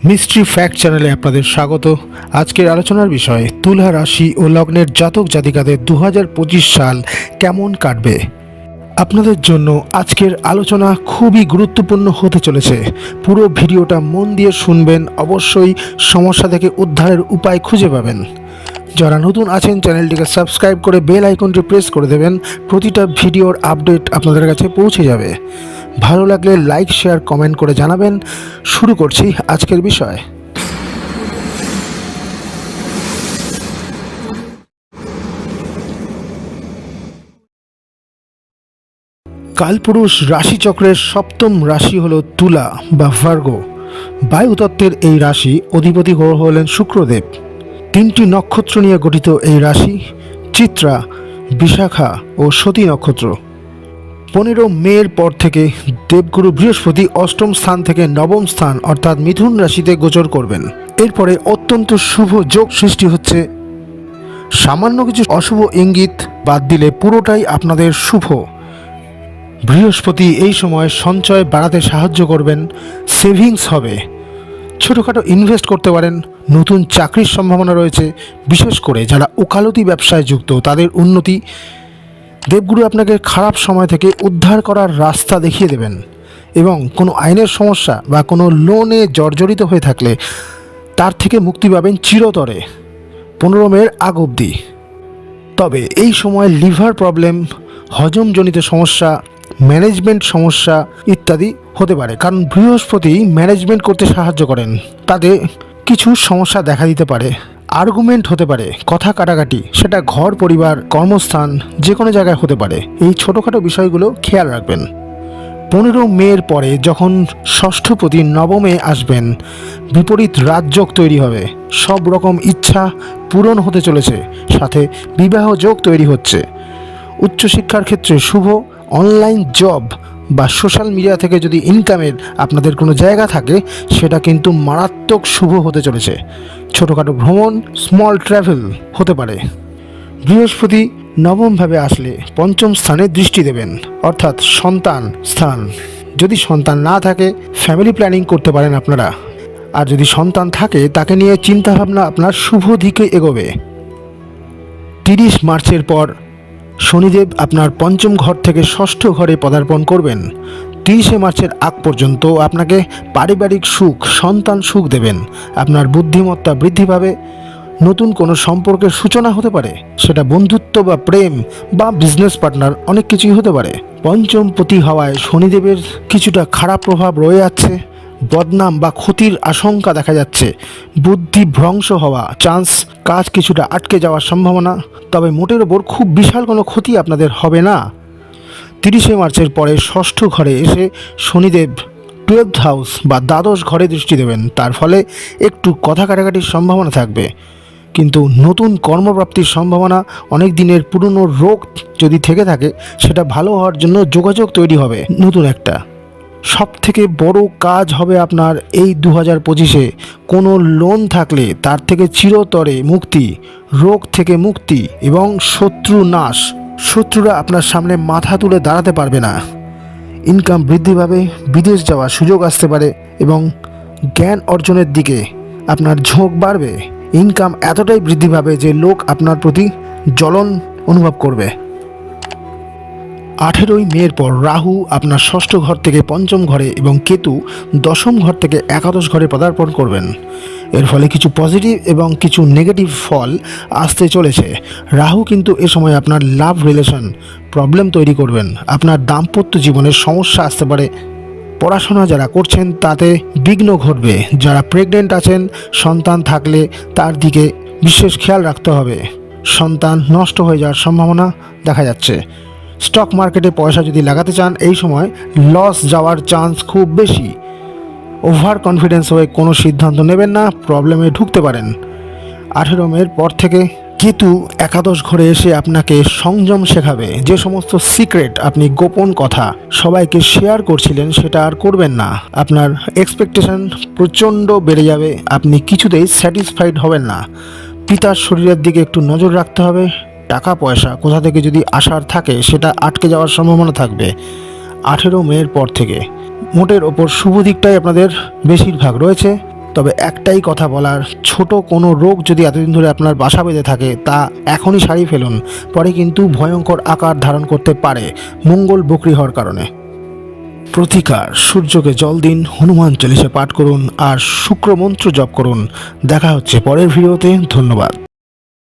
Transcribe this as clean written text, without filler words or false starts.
Mystery fact চ্যানেলে আপনাদের স্বাগত। আজকের আলোচনার বিষয় তুলা রাশি ও লগ্নের জাতক জাতিকাদের 2025 সাল কেমন কাটবে। আপনাদের জন্য আজকের আলোচনা খুবই গুরুত্বপূর্ণ হতে চলেছে। পুরো ভিডিওটা মন দিয়ে শুনবেন, অবশ্যই সমস্যা থেকে উদ্ধারের উপায় খুঁজে পাবেন। যারা নতুন আছেন চ্যানেলটিকে সাবস্ক্রাইব করে বেল আইকনটি প্রেস করে দেবেন, প্রতিটা ভিডিওর আপডেট আপনাদের কাছে পৌঁছে যাবে। ভালো লাগলে লাইক শেয়ার কমেন্ট করে জানাবেন। শুরু করছি আজকের বিষয়। কালপুরুষ রাশিচক্রের সপ্তম রাশি হল তুলা বা ভার্গো। বায়ুতত্ত্বের এই রাশি অধিপতি গ্রহ হলেন শুক্রদেব। 3টি নক্ষত্র নিয়ে গঠিত এই রাশি চিত্রা, বিশাখা ও সতী নক্ষত্র। 15 মের পর থেকে দেবগুরু বৃহস্পতি অষ্টম স্থান থেকে নবম স্থান অর্থাৎ মিথুন রাশিতে গোচর করবেন। এরপরে অত্যন্ত শুভ যোগ সৃষ্টি হচ্ছে। সামান্য কিছু অশুভ ইঙ্গিত বাদ দিলে পুরোটাই আপনাদের শুভ। বৃহস্পতি এই সময় সঞ্চয় বাড়াতে সাহায্য করবেন, সেভিংস হবে, ছোটোখাটো ইনভেস্ট করতে পারেন, নতুন চাকরির সম্ভাবনা রয়েছে। বিশেষ করে যারা ওকালতি ব্যবসায় যুক্ত তাদের উন্নতি। দেবগুরু আপনাকে খারাপ সময় থেকে উদ্ধার করার রাস্তা দেখিয়ে দেবেন এবং কোনো আইনের সমস্যা বা কোনো লোনে জর্জরিত হয়ে থাকলে তার থেকে মুক্তি পাবেন চিরতরে 15 মের আগ অবধি। তবে এই সময় লিভার প্রবলেম, হজমজনিত সমস্যা, ম্যানেজমেন্ট সমস্যা ইত্যাদি হতে পারে, কারণ বৃহস্পতি ম্যানেজমেন্ট করতে সাহায্য করেন। তাতে কিছু সমস্যা দেখা দিতে পারে, আর্গুমেন্ট হতে পারে, কথা কাটাকাটি, সেটা ঘর, পরিবার, কর্মস্থান, যে কোনো জায়গায় হতে পারে। এই ছোটোখাটো বিষয়গুলো খেয়াল রাখবেন। 15 মের পরে যখন ষষ্ঠপতি নবমে আসবেন, বিপরীত রাজযোগ তৈরি হবে। সব রকম ইচ্ছা পূরণ হতে চলেছে, সাথে বিবাহ যোগ তৈরি হচ্ছে। উচ্চশিক্ষার ক্ষেত্রে শুভ। অনলাইন জব বা সোশ্যাল মিডিয়া থেকে যদি ইনকামের আপনাদের কোনো জায়গা থাকে সেটা কিন্তু মারাত্মক শুভ হতে চলেছে। ছোটোখাটো ভ্রমণ, স্মল ট্রাভেল হতে পারে। বৃহস্পতি নবমভাবে আসলে পঞ্চম স্থানে দৃষ্টি দেবেন, অর্থাৎ সন্তান স্থান। যদি সন্তান না থাকে ফ্যামিলি প্ল্যানিং করতে পারেন আপনারা, আর যদি সন্তান থাকে তাকে নিয়ে চিন্তাভাবনা আপনার শুভ দিকে এগোবে। 30 মার্চের পর শনিদেব আপনার পঞ্চম ঘর থেকে ষষ্ঠ ঘরে পদার্পণ করবেন। 30 মার্চের আগ পর্যন্ত আপনাকে পারিবারিক সুখ, সন্তান সুখ দেবেন। আপনার বুদ্ধিমত্তা বৃদ্ধি পাবে। নতুন কোনো সম্পর্কের সূচনা হতে পারে, সেটা বন্ধুত্ব বা প্রেম বা বিজনেস পার্টনার, অনেক কিছুই হতে পারে। পঞ্চমপতি হওয়ায় শনিদেবের কিছুটা খারাপ প্রভাব রয়ে যাচ্ছে। বদনাম বা ক্ষতির আশঙ্কা দেখা যাচ্ছে। বুদ্ধি ভ্রংশ হওয়া চান্স, কাজ কিছুটা আটকে যাওয়ার সম্ভাবনা। তবে মোটের ওপর খুব বিশাল কোনো ক্ষতি আপনাদের হবে না। 30 মার্চের পরে ষষ্ঠ ঘরে এসে শনিদেব 12th হাউস বা দ্বাদশ ঘরে দৃষ্টি দেবেন। তার ফলে একটু কথা কাটাকাটির সম্ভাবনা থাকবে, কিন্তু নতুন কর্মপ্রাপ্তির সম্ভাবনা। অনেক দিনের পুরনো রোগ যদি থেকে থাকে সেটা ভালো হওয়ার জন্য যোগাযোগ তৈরি হবে নতুন একটা। সব থেকে বড় কাজ হবে আপনার এই 2025-এ কোনো লোন থাকলে তার থেকে চিরতরে মুক্তি, রোগ থেকে মুক্তি এবং শত্রু নাশ। শত্রুরা আপনার সামনে মাথা তুলে দাঁড়াতে পারবে না। ইনকাম বৃদ্ধি পাবে, বিদেশ যাওয়ার সুযোগ আসতে পারে এবং জ্ঞান অর্জনের দিকে আপনার ঝোঁক বাড়বে। ইনকাম এতটাই বৃদ্ধি পাবে যে লোক আপনার প্রতি জ্বলন অনুভব করবে। 18 মের পর রাহু আপনার ষষ্ঠ ঘর থেকে পঞ্চম ঘরে এবং কেতু দশম ঘর থেকে একাদশ ঘরে পদার্পণ করবেন। এর ফলে কিছু পজিটিভ এবং কিছু নেগেটিভ ফল আসতে চলেছে। রাহু কিন্তু এ সময় আপনার লাভ রিলেশন প্রবলেম তৈরি করবেন। আপনার দাম্পত্য জীবনের সমস্যা আসতে পারে। পড়াশোনা যারা করছেন তাতে বিঘ্ন ঘটবে। যারা প্রেগনেন্ট আছেন, সন্তান থাকলে তার দিকে বিশেষ খেয়াল রাখতে হবে। সন্তান নষ্ট হয়ে যাওয়ার সম্ভাবনা দেখা যাচ্ছে। স্টক মার্কেটে পয়সা যদি লাগাতে চান এই সময় লস যাওয়ার চান্স খুব বেশি। ওভার কনফিডেন্স হয়ে কোনো সিদ্ধান্ত নেবেন না, প্রবলেমে ঢুকতে পারেন। 18 মের পর থেকে কেতু একাদশ ঘরে এসে আপনাকে সংযম শেখাবে। যে সমস্ত সিক্রেট, আপনি গোপন কথা সবাইকে শেয়ার করছিলেন সেটা আর করবেন না। আপনার এক্সপেকটেশন প্রচণ্ড বেড়ে যাবে, আপনি কিছুতেই স্যাটিসফাইড হবেন না। পিতার শরীরের দিকে একটু নজর রাখতে হবে। টাকা পয়সা কোথা থেকে যদি আসার থাকে সেটা আটকে যাওয়ার সম্ভাবনা থাকবে 18 মের পর থেকে। মোটের ওপর শুভ দিকটাই আপনাদের বেশিরভাগ রয়েছে। তবে একটাই কথা বলার, ছোট কোনো রোগ যদি এতদিন ধরে আপনার বাসা বেঁধে থাকে তা এখনই সারিয়ে ফেলুন, পরে কিন্তু ভয়ঙ্কর আকার ধারণ করতে পারে মঙ্গল বক্রী হওয়ার কারণে। প্রতিকার: সূর্যকে জল দিন, হনুমান চল্লিশা পাঠ করুন আর শুক্র মন্ত্র জপ করুন। দেখা হচ্ছে পরের ভিডিওতে। ধন্যবাদ।